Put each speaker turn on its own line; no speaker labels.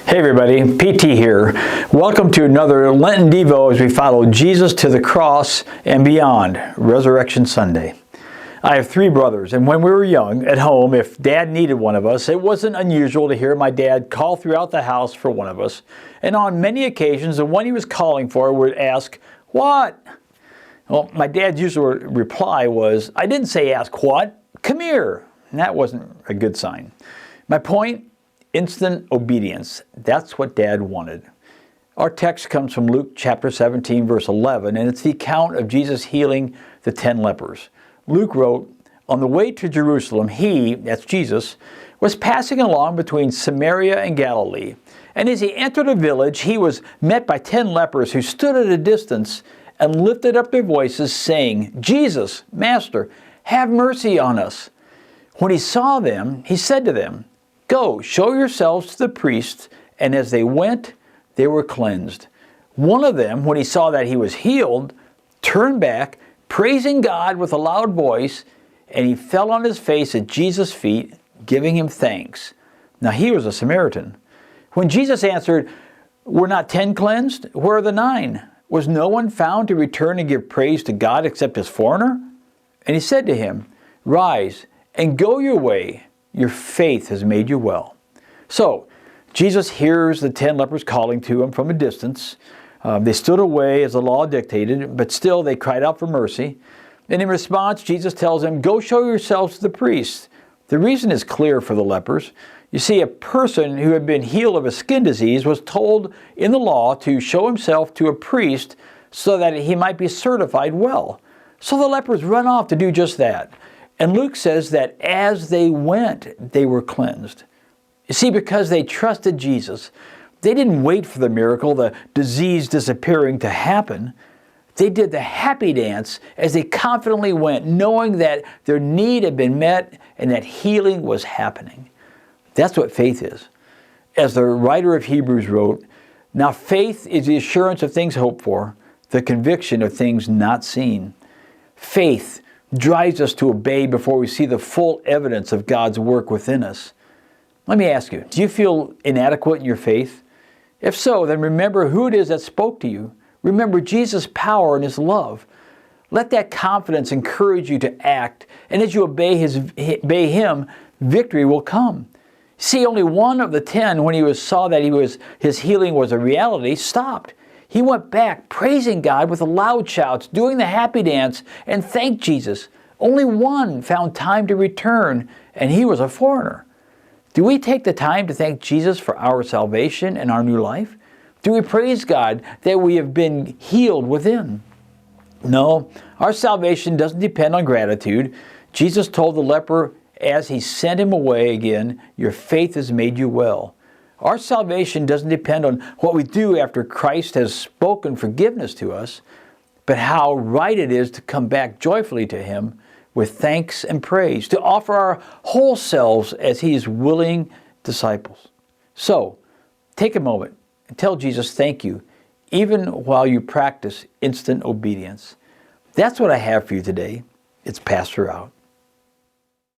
Hey everybody, PT here. Welcome to another Lenten Devo as we follow Jesus to the cross and beyond, Resurrection Sunday. I have three brothers, and when we were young, at home, if Dad needed one of us, it wasn't unusual to hear my dad call throughout the house for one of us. And on many occasions, the one he was calling for would ask, "What?" Well, my dad's usual reply was, "I didn't say ask what, come here." And that wasn't a good sign. My point? Instant obedience. That's what Dad wanted. Our text comes from Luke chapter 17, verse 11, and it's the account of Jesus healing the 10 lepers. Luke wrote, "On the way to Jerusalem, he," that's Jesus, "was passing along between Samaria and Galilee. And as he entered a village, he was met by 10 lepers who stood at a distance and lifted up their voices, saying, 'Jesus, Master, have mercy on us.' When he saw them, he said to them, 'Go, show yourselves to the priests.' And as they went, they were cleansed. One of them, when he saw that he was healed, turned back, praising God with a loud voice, and he fell on his face at Jesus' feet, giving him thanks. Now he was a Samaritan. When Jesus answered, 'Were not 10 cleansed? Where are the 9? Was no one found to return and give praise to God except this foreigner?' And he said to him, 'Rise and go your way. Your faith has made you well.'" So, Jesus hears the 10 lepers calling to him from a distance. They stood away as the law dictated, but still they cried out for mercy. And in response, Jesus tells them, "Go show yourselves to the priests." The reason is clear for the lepers. You see, a person who had been healed of a skin disease was told in the law to show himself to a priest so that he might be certified well. So the lepers run off to do just that. And Luke says that as they went, they were cleansed. You see, because they trusted Jesus, they didn't wait for the miracle, the disease disappearing, to happen. They did the happy dance as they confidently went, knowing that their need had been met and that healing was happening. That's what faith is. As the writer of Hebrews wrote, "Now faith is the assurance of things hoped for, the conviction of things not seen." Faith drives us to obey before we see the full evidence of God's work within us. Let me ask you, do you feel inadequate in your faith? If so, then remember who it is that spoke to you. Remember Jesus' power and his love. Let that confidence encourage you to act, and as you obey him, victory will come. See, only one of the 10, when he saw that his healing was a reality, stopped. He went back, praising God with loud shouts, doing the happy dance, and thanked Jesus. Only one found time to return, and he was a foreigner. Do we take the time to thank Jesus for our salvation and our new life? Do we praise God that we have been healed within? No, our salvation doesn't depend on gratitude. Jesus told the leper as he sent him away again, "Your faith has made you well." Our salvation doesn't depend on what we do after Christ has spoken forgiveness to us, but how right it is to come back joyfully to him with thanks and praise, to offer our whole selves as his willing disciples. So, take a moment and tell Jesus thank you, even while you practice instant obedience. That's what I have for you today. It's Pastor out.